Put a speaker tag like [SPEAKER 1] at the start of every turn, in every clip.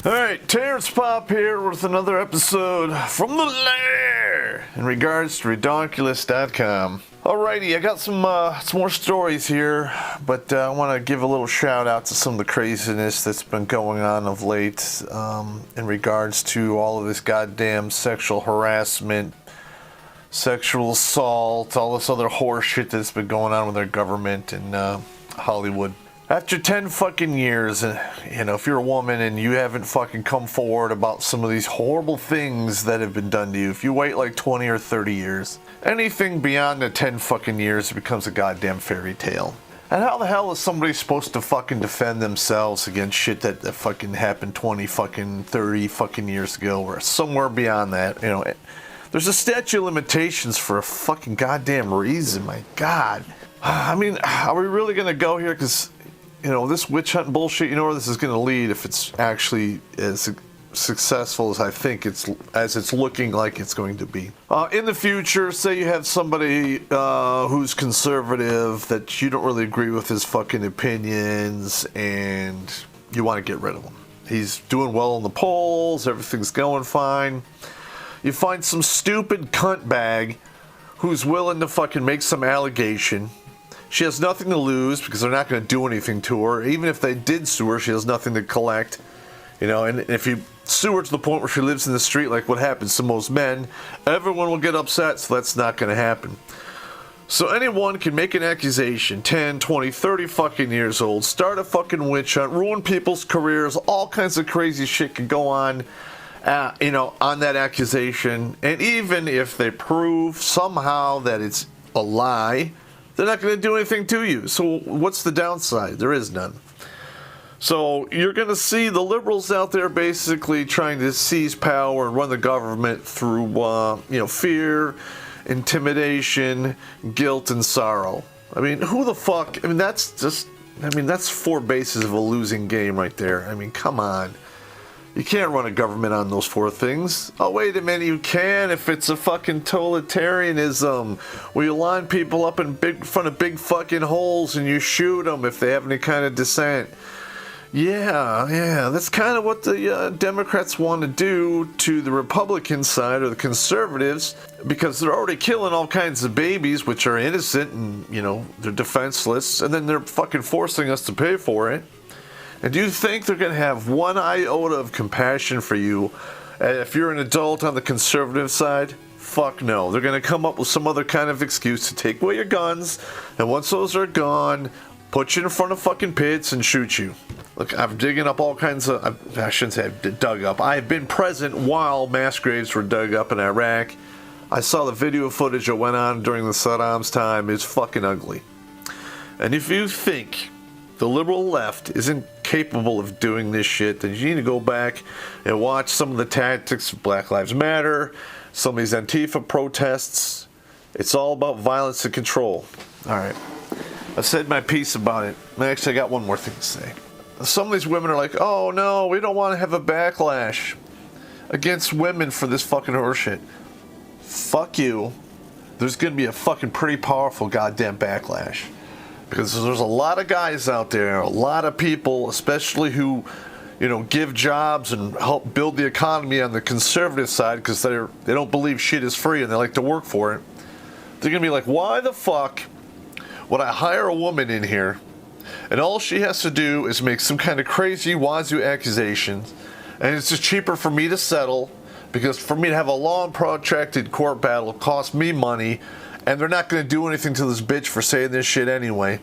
[SPEAKER 1] Alright, Terrence Pop here with another episode from the Lair in regards to Redonkulous.com. Alrighty, I got some more stories here, but I want to give a little shout out to some of the craziness that's been going on of late in regards to all of this goddamn sexual harassment, sexual assault, all this other horse shit that's been going on with our government in Hollywood. After 10 fucking years, if you're a woman and you haven't fucking come forward about some of these horrible things that have been done to you, if you wait like 20 or 30 years, anything beyond the 10 fucking years becomes a goddamn fairy tale. And how the hell is somebody supposed to fucking defend themselves against shit that fucking happened 20 fucking 30 fucking years ago or somewhere beyond that, There's a statute of limitations for a fucking goddamn reason, my God. I mean, are we really gonna go here? Because this witch hunt bullshit, where this is going to lead if it's actually as successful as I think it's looking like it's going to be. In the future, say you have somebody who's conservative that you don't really agree with his fucking opinions and you want to get rid of him. He's doing well in the polls, everything's going fine. You find some stupid cunt bag who's willing to fucking make some allegation. She has nothing to lose because they're not going to do anything to her. Even if they did sue her, she has nothing to collect. And if you sue her to the point where she lives in the street, like what happens to most men, everyone will get upset, so that's not going to happen. So anyone can make an accusation, 10, 20, 30 fucking years old, start a fucking witch hunt, ruin people's careers, all kinds of crazy shit can go on, on that accusation. And even if they prove somehow that it's a lie, they're not going to do anything to you. So what's the downside? There is none. So you're going to see the liberals out there basically trying to seize power and run the government through, fear, intimidation, guilt, and sorrow. I mean, who the fuck? That's four bases of a losing game right there. I mean, come on. You can't run a government on those four things. Oh, wait a minute, you can if it's a fucking totalitarianism where you line people up in front of big fucking holes and you shoot them if they have any kind of dissent. Yeah, that's kind of what the Democrats want to do to the Republican side or the conservatives, because they're already killing all kinds of babies which are innocent and, they're defenseless, and then they're fucking forcing us to pay for it. And do you think they're going to have one iota of compassion for you if you're an adult on the conservative side? Fuck no. They're going to come up with some other kind of excuse to take away your guns, and once those are gone, put you in front of fucking pits and shoot you. Look, I'm digging up all kinds of... I shouldn't say I've dug up. I have been present while mass graves were dug up in Iraq. I saw the video footage that went on during the Saddam's time. It's fucking ugly. And if you think the liberal left isn't capable of doing this shit, then you need to go back and watch some of the tactics of Black Lives Matter, some of these Antifa protests. It's all about violence and control. Alright, I've said my piece about it. Actually, I got one more thing to say. Some of these women are like, oh no, we don't want to have a backlash against women for this fucking horseshit. Fuck you. There's going to be a fucking pretty powerful goddamn backlash. Because there's a lot of guys out there, a lot of people, especially who, give jobs and help build the economy on the conservative side because they don't believe shit is free and they like to work for it. They're going to be like, why the fuck would I hire a woman in here and all she has to do is make some kind of crazy wazoo accusations and it's just cheaper for me to settle because for me to have a long protracted court battle costs me money. And they're not going to do anything to this bitch for saying this shit anyway.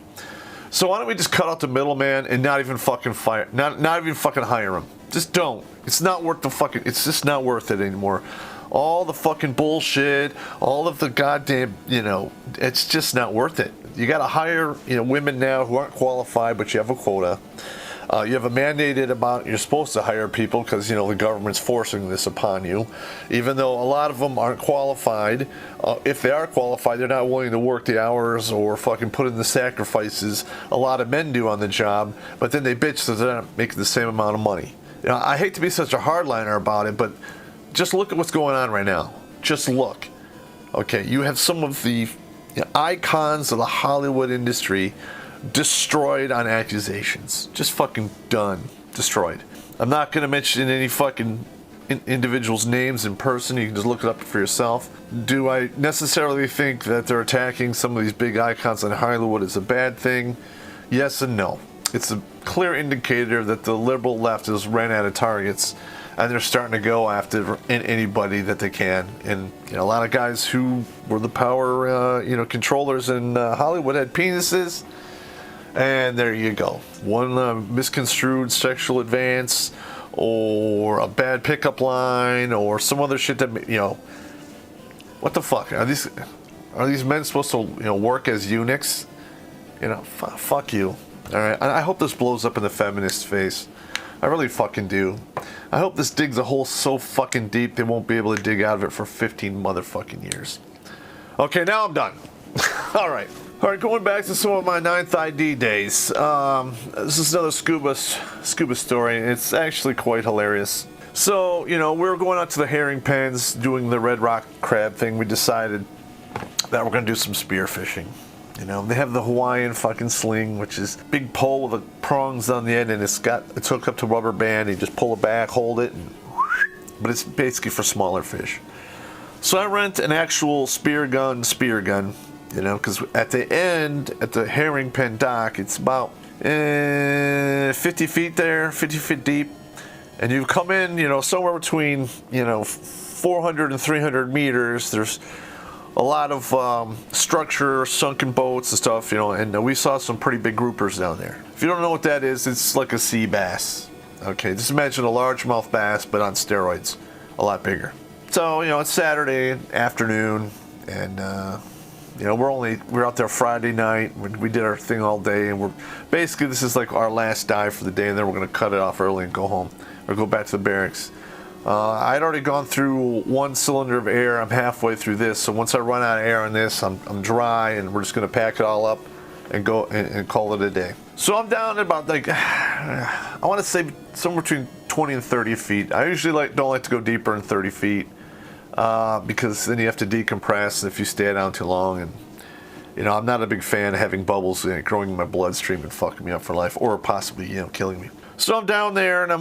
[SPEAKER 1] So why don't we just cut out the middleman and not even fucking not even fucking hire him? Just don't. It's not worth the fucking. It's just not worth it anymore. All the fucking bullshit, all of the goddamn, it's just not worth it. You got to hire, women now who aren't qualified, but you have a quota. You have a mandated amount you're supposed to hire people because, the government's forcing this upon you. Even though a lot of them aren't qualified. If they are qualified, they're not willing to work the hours or fucking put in the sacrifices a lot of men do on the job. But then they bitch that they're not making the same amount of money. I hate to be such a hardliner about it, but just look at what's going on right now. Just look. Okay, you have some of the icons of the Hollywood industry destroyed on accusations. Just fucking done. Destroyed. I'm not going to mention any fucking individuals' names in person. You can just look it up for yourself. Do I necessarily think that they're attacking some of these big icons in Hollywood is a bad thing? Yes and no. It's a clear indicator that the liberal left has ran out of targets, and they're starting to go after anybody that they can. And a lot of guys who were the power, controllers in Hollywood had penises, and there you go. One misconstrued sexual advance, or a bad pickup line, or some other shit that what the fuck are these men supposed to work as eunuchs? Fuck you. All right, I hope this blows up in the feminist face. I really fucking do. I hope this digs a hole so fucking deep they won't be able to dig out of it for 15 motherfucking years. Okay, now I'm done. All right, going back to some of my 9th ID days. This is another scuba story. It's actually quite hilarious. So, we were going out to the herring pens doing the red rock crab thing. We decided that we're going to do some spear fishing. They have the Hawaiian fucking sling, which is a big pole with the prongs on the end, and it's hooked up to a rubber band. You just pull it back, hold it, but it's basically for smaller fish. So I rent an actual spear gun, because at the end, at the herring pen dock, it's about 50 feet there, 50 feet deep, and you come in, somewhere between, 400 and 300 meters. There's a lot of structure, sunken boats and stuff, and we saw some pretty big groupers down there. If you don't know what that is, it's like a sea bass. Okay, just imagine a largemouth bass, but on steroids, a lot bigger. So, it's Saturday afternoon, and we're out there Friday night. We did our thing all day, and this is like our last dive for the day, and then we're gonna cut it off early and go home or go back to the barracks. I'd already gone through one cylinder of air. I'm halfway through this, so once I run out of air on this, I'm dry, and we're just gonna pack it all up and go and call it a day. So I'm down at about I want to say somewhere between 20 and 30 feet. I usually don't like to go deeper than 30 feet because then you have to decompress if you stay down too long. And I'm not a big fan of having bubbles growing in my bloodstream and fucking me up for life, or possibly killing me. So I'm down there, and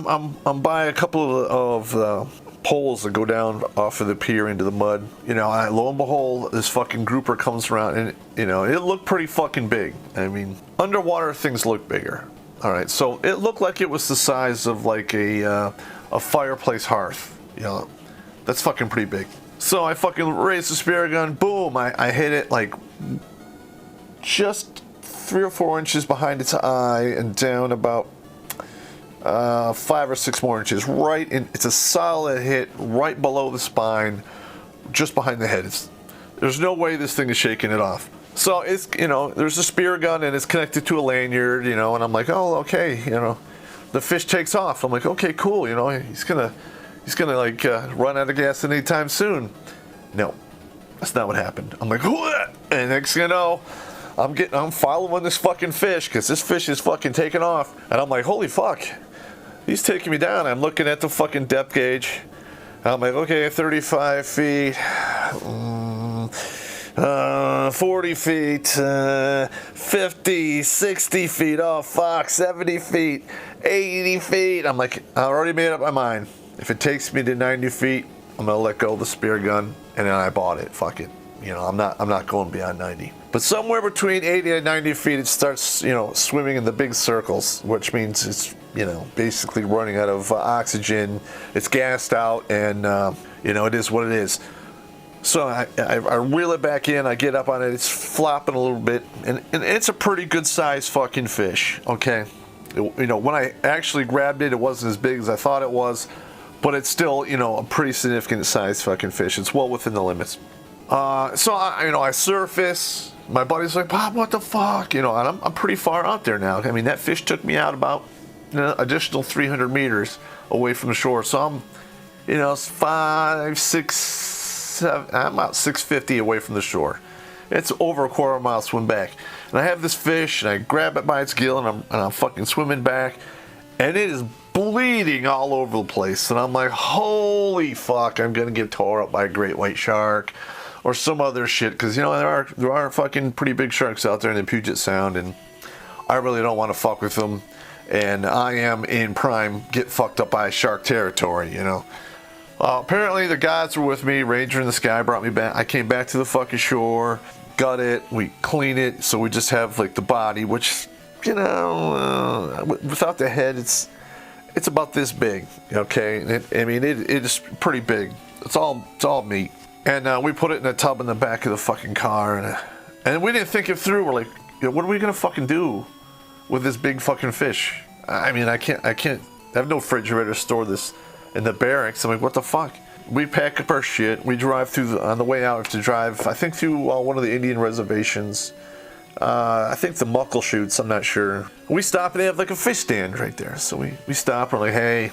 [SPEAKER 1] I'm by a couple of poles that go down off of the pier into the mud. Lo and behold, this fucking grouper comes around, and it looked pretty fucking big. I mean, underwater things look bigger. All right, so it looked like it was the size of like a fireplace hearth. That's fucking pretty big. So I fucking raised the spear gun. Boom! I hit it like just 3 or 4 inches behind its eye and down about 5 or 6 more inches, right in. It's a solid hit right below the spine, just behind the head. There's no way this thing is shaking it off. So it's there's a spear gun and it's connected to a lanyard, and I'm like, oh, okay, the fish takes off. I'm like, okay, cool, he's gonna run out of gas anytime soon. No, that's not what happened. I'm like, what? And next thing you know, I'm following this fucking fish because this fish is fucking taking off, and I'm like, holy fuck. He's taking me down. I'm looking at the fucking depth gauge. I'm like, okay, 35 feet, 40 feet, 50, 60 feet, oh fuck, 70 feet, 80 feet. I'm like, I already made up my mind. If it takes me to 90 feet, I'm gonna let go of the spear gun, and then I bought it. Fuck it. I'm not going beyond 90. But somewhere between 80 and 90 feet, it starts, swimming in the big circles, which means it's, basically running out of oxygen. It's gassed out, and, it is what it is. So I reel it back in, I get up on it, it's flopping a little bit, and it's a pretty good sized fucking fish, okay? When I actually grabbed it, it wasn't as big as I thought it was, but it's still, a pretty significant sized fucking fish. It's well within the limits. So I surface. My buddy's like, Bob, what the fuck? And I'm pretty far out there now. I mean, that fish took me out about additional 300 meters away from the shore. So I'm, 5, 6, 7, I'm about 650 away from the shore. It's over a quarter mile swim back. And I have this fish, and I grab it by its gill, and I'm fucking swimming back, and it is bleeding all over the place. And I'm like, holy fuck, I'm gonna get tore up by a great white shark or some other shit, because there are fucking pretty big sharks out there in the Puget Sound, and I really don't want to fuck with them. and I am in prime get fucked up by shark territory, you know. Apparently the guys were with me. Ranger in the Sky brought me back. I came back to the fucking shore, gut it, we clean it, so we just have like the body, which, you know, without the head, it's about this big, okay? It is pretty big. It's all meat. And we put it in a tub in the back of the fucking car, and we didn't think it through. We're like, you know, what are we gonna fucking do with this big fucking fish? I mean, I can't. I have no refrigerator to store this in the barracks. I'm like, what the fuck? We pack up our shit. We drive through on the way out. We have to drive, I think, through one of the Indian reservations. I think the Muckleshoots, I'm not sure. We stop and they have like a fish stand right there. So we stop and we're like, hey,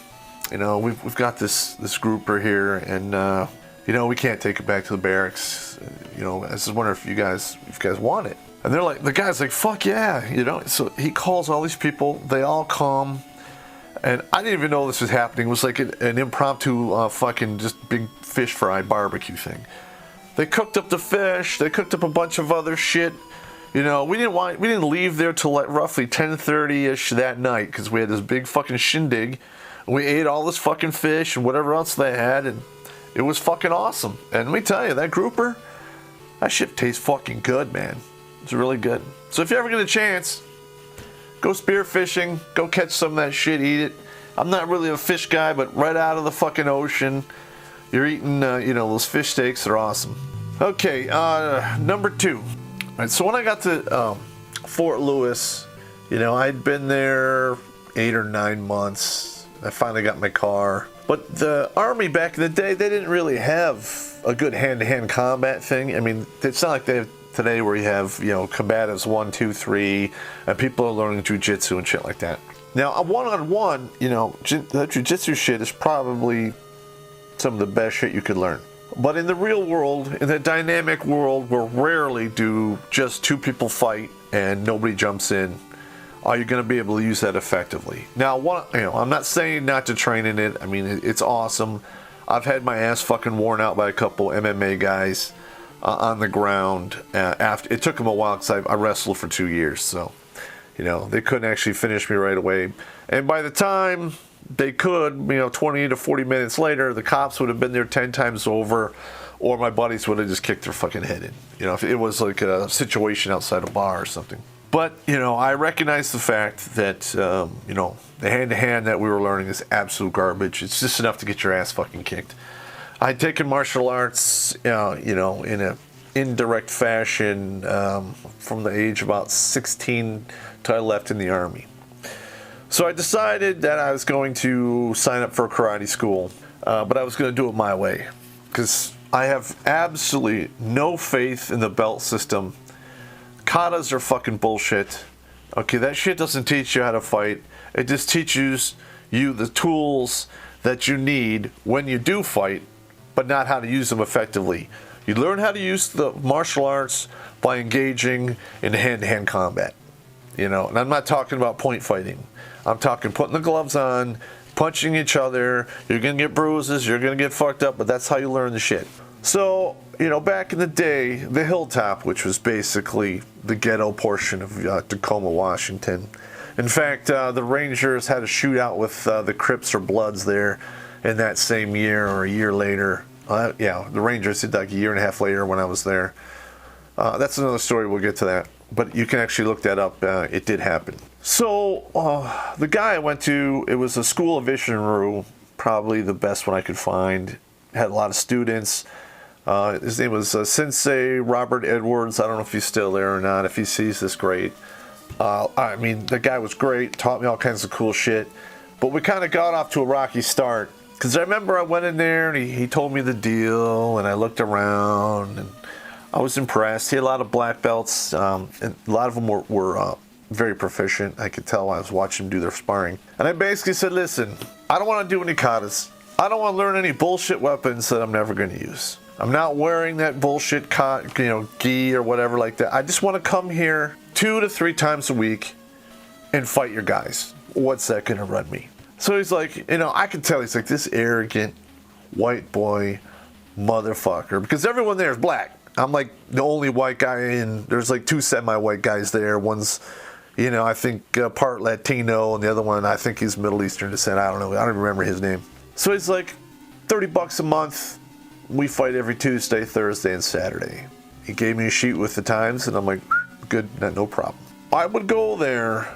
[SPEAKER 1] you know, we've got this grouper here, and you know, we can't take it back to the barracks. You know, I just wonder if you guys want it. And they're like, the guy's like, fuck yeah, you know. So he calls all these people. They all come. And I didn't even know this was happening. It was like an impromptu fucking just big fish fry barbecue thing. They cooked up the fish. They cooked up a bunch of other shit. You know, we didn't leave there till like roughly 10:30ish that night because we had this big fucking shindig. We ate all this fucking fish and whatever else they had, and it was fucking awesome. And let me tell you, that grouper, that shit tastes fucking good, man. It's really good. So if you ever get a chance, go spear fishing, go catch some of that shit, eat it. I'm not really a fish guy, but right out of the fucking ocean, you're eating, you know, those fish steaks are awesome. Okay, number 2. All right, so when I got to Fort Lewis, you know, I'd been there 8 or 9 months. I finally got my car. But the Army back in the day, they didn't really have a good hand-to-hand combat thing. I mean, it's not like they have today where you have, you know, combatives 1, 2, 3, and people are learning jujitsu and shit like that. Now, a one-on-one, you know, the jujitsu shit is probably some of the best shit you could learn. But in the real world, in the dynamic world, where rarely do just 2 people fight and nobody jumps in, are you going to be able to use that effectively? Now, you know, I'm not saying not to train in it. I mean, it's awesome. I've had my ass fucking worn out by a couple MMA guys on the ground. After it took them a while because I wrestled for 2 years, so you know they couldn't actually finish me right away. And by the time they could, you know, 20 to 40 minutes later, the cops would have been there 10 times over, or my buddies would have just kicked their fucking head in. You know, if it was like a situation outside a bar or something. But, you know, I recognize the fact that, you know, the hand-to-hand that we were learning is absolute garbage. It's just enough to get your ass fucking kicked. I'd taken martial arts, you know, in an indirect fashion from the age of about 16 till I left in the Army. So I decided that I was going to sign up for a karate school, but I was going to do it my way because I have absolutely no faith in the belt system. Katas are fucking bullshit. Okay, that shit doesn't teach you how to fight. It just teaches you the tools that you need when you do fight, but not how to use them effectively. You learn how to use the martial arts by engaging in hand-to-hand combat. You know, and I'm not talking about point fighting. I'm talking putting the gloves on, punching each other. You're going to get bruises, you're going to get fucked up, but that's how you learn the shit. So, you know, back in the day, the Hilltop, which was basically the ghetto portion of Tacoma, Washington. In fact, the Rangers had a shootout with the Crips or Bloods there in that same year or a year later. Yeah, the Rangers did like a year and a half later when I was there. That's another story, we'll get to that. But you can actually look that up. It did happen. So, the guy I went to, it was a school of Ishinru, probably the best one I could find. Had a lot of students. His name was Sensei Robert Edwards. I don't know if he's still there or not. If he sees this, great. I mean, the guy was great. Taught me all kinds of cool shit. But we kind of got off to a rocky start. Because I remember I went in there and he told me the deal. And I looked around and I was impressed. He had a lot of black belts. And a lot of them were very proficient. I could tell I was watching them do their sparring. And I basically said, listen, I don't want to do any katas. I don't want to learn any bullshit weapons that I'm never going to use. I'm not wearing that bullshit, gi or whatever like that. I just want to come here 2 to 3 times a week and fight your guys. What's that going to run me? So he's like, you know, I can tell he's like this arrogant white boy motherfucker because everyone there is black. I'm like the only white guy in. There's like 2 semi-white guys there. One's, I think part Latino, and the other one, I think he's Middle Eastern descent. I don't know. I don't remember his name. So he's like, $30 a month. We fight every Tuesday, Thursday, and Saturday. He gave me a sheet with the times, and I'm like, good, no problem. I would go there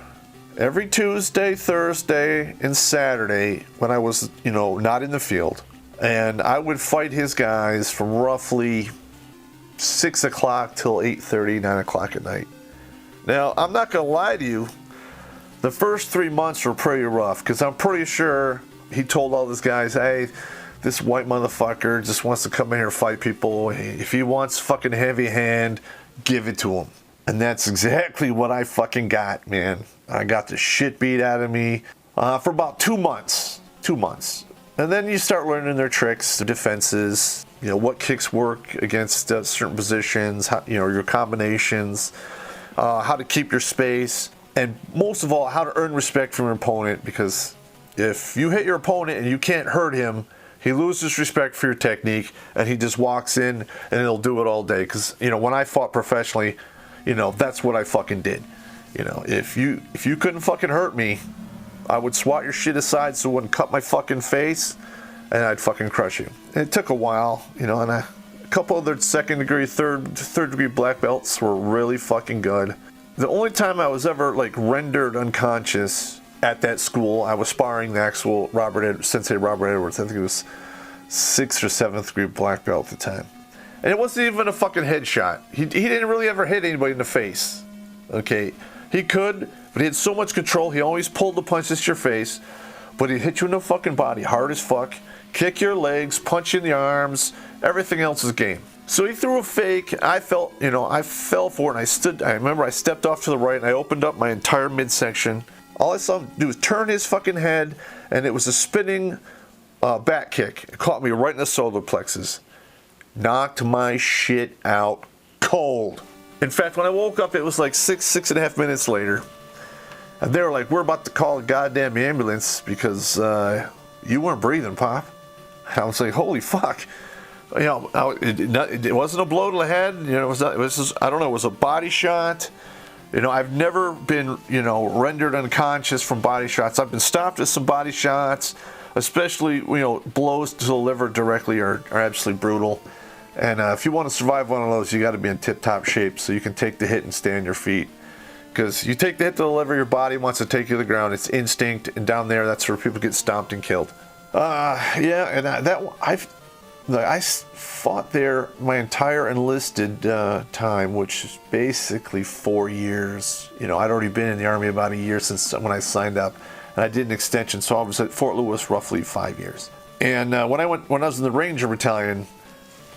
[SPEAKER 1] every Tuesday, Thursday, and Saturday when I was, not in the field. And I would fight his guys from roughly 6 o'clock till 8:30, 9 o'clock at night. Now, I'm not going to lie to you. The first 3 months were pretty rough because I'm pretty sure he told all his guys, hey, this white motherfucker just wants to come in here and fight people. If he wants fucking heavy hand, give it to him. And that's exactly what I fucking got, man. I got the shit beat out of me for about 2 months. 2 months. And then you start learning their tricks, their defenses, what kicks work against certain positions, how, your combinations, how to keep your space, and most of all, how to earn respect from your opponent, because if you hit your opponent and you can't hurt him, he loses respect for your technique, and he just walks in and he'll do it all day. Because, when I fought professionally, that's what I fucking did. If you couldn't fucking hurt me, I would swat your shit aside so it wouldn't cut my fucking face, and I'd fucking crush you. And it took a while, and a couple of their second degree, third degree black belts were really fucking good. The only time I was ever rendered unconscious at that school, I was sparring the actual Sensei Robert Edwards. I think it was 6th or 7th degree black belt at the time. And it wasn't even a fucking headshot. He didn't really ever hit anybody in the face. Okay, he could, but he had so much control. He always pulled the punches to your face, but he'd hit you in the fucking body hard as fuck, kick your legs, punch you in the arms. Everything else is game. So he threw a fake. I fell for it, and I remember I stepped off to the right, and I opened up my entire midsection. All I saw him do was turn his fucking head, and it was a spinning back kick. It caught me right in the solar plexus. Knocked my shit out cold. In fact, when I woke up, it was like 6.5 minutes later. And they were like, we're about to call a goddamn ambulance because you weren't breathing, Pop. And I was like, holy fuck. It wasn't a blow to the head. It was just, I don't know, it was a body shot. I've never been, rendered unconscious from body shots. I've been stopped with some body shots, especially, blows to the liver directly are absolutely brutal. And if you want to survive one of those, you got to be in tip-top shape so you can take the hit and stay on your feet. Because you take the hit to the liver, your body wants to take you to the ground. It's instinct, and down there, that's where people get stomped and killed. I fought there my entire enlisted time, which is basically 4 years. I'd already been in the Army about a year since when I signed up, and I did an extension, so I was at Fort Lewis roughly 5 years. And when I was in the Ranger Battalion,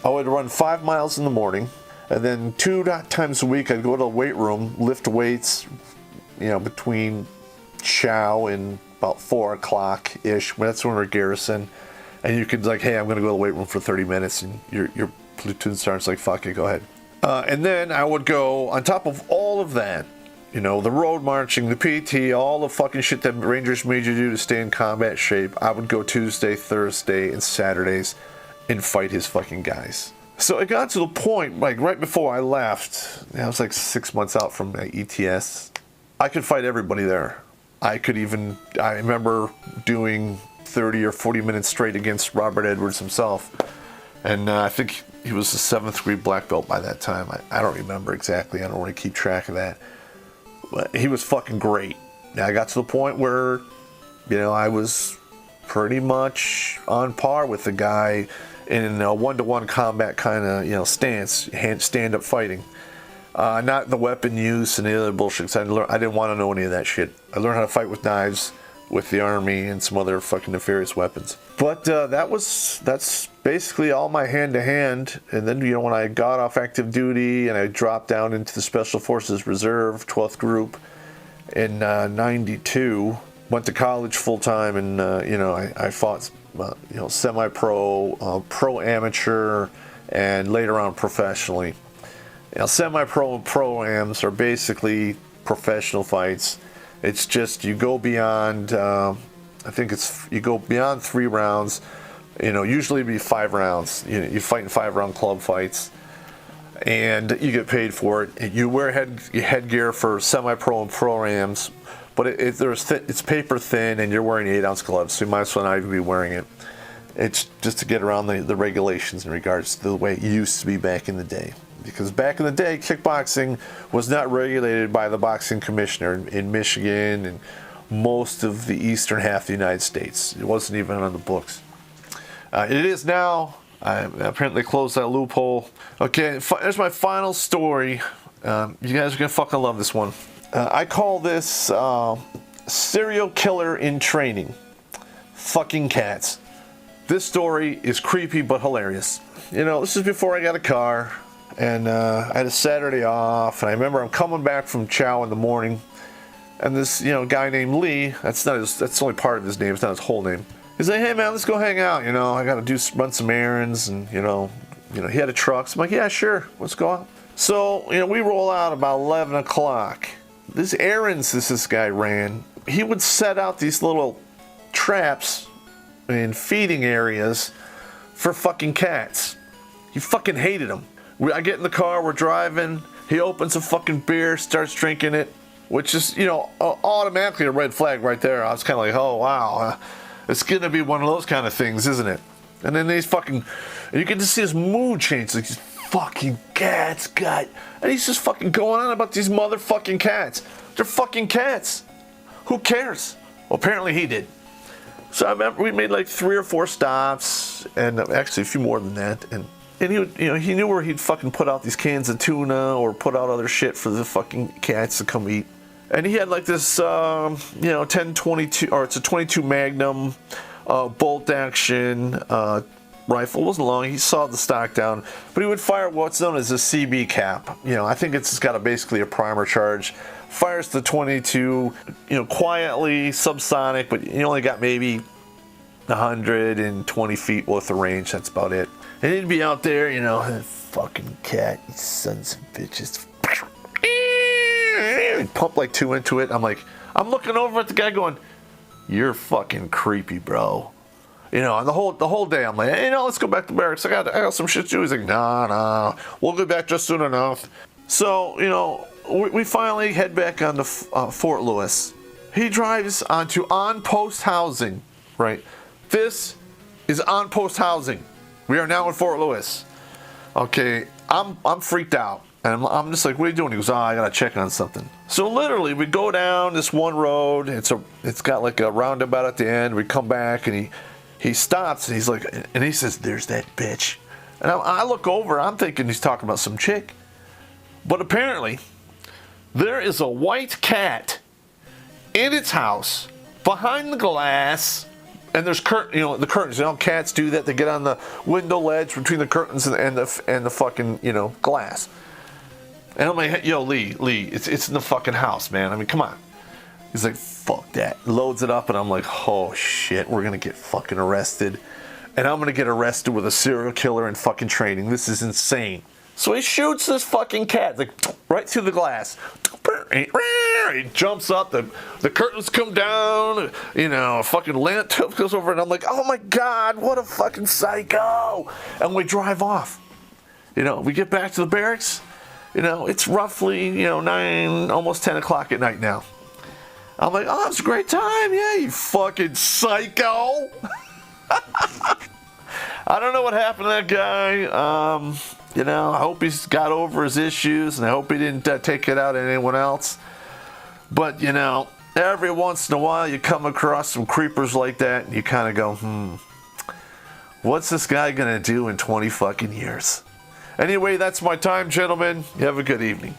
[SPEAKER 1] I would run 5 miles in the morning, and then 2 times a week I'd go to the weight room, lift weights, between chow and about 4 o'clock-ish. That's when we're garrison. And you could hey, I'm going to go to the weight room for 30 minutes, and your platoon sergeant's like, fuck it, go ahead. And then I would go, on top of all of that, the road marching, the PT, all the fucking shit that Rangers made you do to stay in combat shape, I would go Tuesday, Thursday, and Saturdays and fight his fucking guys. So it got to the point, right before I left, I was 6 months out from my ETS, I could fight everybody there. I remember doing 30 or 40 minutes straight against Robert Edwards himself. And I think he was a 7th degree black belt by that time. I don't remember exactly. I don't really keep track of that. But he was fucking great. Now I got to the point where, I was pretty much on par with the guy in a one-to-one combat kind of, stance, stand-up fighting. Not the weapon use and the other bullshit. I didn't want to know any of that shit. I learned how to fight with knives, with the Army, and some other fucking nefarious weapons. But that's basically all my hand-to-hand. And then, when I got off active duty and I dropped down into the Special Forces Reserve, 12th Group, in 92, went to college full-time, and, I fought, semi-pro, pro-amateur, and later on professionally. Semi-pro and pro-ams are basically professional fights. It's just you go beyond, you go beyond 3 rounds. Usually it'd be 5 rounds. You fight in 5-round club fights. and you get paid for it. You wear headgear for semi-pro and pro-ams, but it's paper thin, and you're wearing 8-ounce gloves, so you might as well not even be wearing it. It's just to get around the regulations in regards to the way it used to be back in the day. Because back in the day, kickboxing was not regulated by the boxing commissioner in Michigan and most of the eastern half of the United States. It wasn't even on the books. It is now. I apparently closed that loophole. Okay, there's my final story. You guys are going to fucking love this one. I call this serial killer in training. Fucking cats. This story is creepy but hilarious. You know, this is before I got a car, and I had a Saturday off, and I remember I'm coming back from chow in the morning, and this, guy named Lee, that's only part of his name, it's not his whole name. He's like, hey man, let's go hang out, I gotta run some errands, and he had a truck, so I'm like, yeah, sure, let's go out. So, we roll out about 11 o'clock. These errands this guy ran, he would set out these little traps in feeding areas for fucking cats. He fucking hated them. I get in the car, we're driving, he opens a fucking beer, starts drinking it, which is, automatically a red flag right there. I was kind of like, oh wow, it's gonna be one of those kind of things, isn't it? And then you can just see his mood change, like these fucking cats and he's just fucking going on about these motherfucking cats. They're fucking cats. Who cares? Well, apparently he did. So I remember we made like 3 or 4 stops, and actually a few more than that. And he would, he knew where he'd fucking put out these cans of tuna or put out other shit for the fucking cats to come eat. And he had like this, 10-22, or it's a 22 Magnum bolt action rifle. It wasn't long. He saw the stock down, but he would fire what's known as a CB cap. I think it's got basically a primer charge. Fires the 22, quietly, subsonic, but you only got maybe 120 feet worth of range. That's about it. And he'd be out there, fucking cat, you sons of bitches. He'd pump like 2 into it. I'm looking over at the guy going, you're fucking creepy, bro. And the whole day I'm like, hey, let's go back to barracks. I got some shit to do. He's like, nah, we'll get back just soon enough. So, we finally head back onto Fort Lewis. He drives onto on-post housing, right? This is on-post housing. We are now in Fort Lewis. Okay, I'm freaked out. And I'm just like, what are you doing? He goes, I gotta check on something. So literally, we go down this one road. It's got like a roundabout at the end. We come back, and he stops, and he's like, and he says, there's that bitch. And I look over, I'm thinking he's talking about some chick. But apparently, there is a white cat in its house behind the glass, and there's the curtains. Cats do that. They get on the window ledge between the curtains and the fucking glass. And I'm like, yo, Lee, it's in the fucking house, man. I mean, come on. He's like, fuck that. Loads it up, and I'm like, oh shit, we're gonna get fucking arrested, and I'm gonna get arrested with a serial killer in fucking training. This is insane. So he shoots this fucking cat, like, right through the glass. He jumps up, the curtains come down, a fucking lamp goes over, and I'm like, oh my God, what a fucking psycho. And we drive off. We get back to the barracks. It's roughly, 9, almost 10 o'clock at night now. I'm like, oh, it's a great time. Yeah, you fucking psycho. I don't know what happened to that guy. I hope he's got over his issues, and I hope he didn't take it out on anyone else. But, every once in a while you come across some creepers like that, and you kind of go, what's this guy going to do in 20 fucking years? Anyway, that's my time, gentlemen. You have a good evening.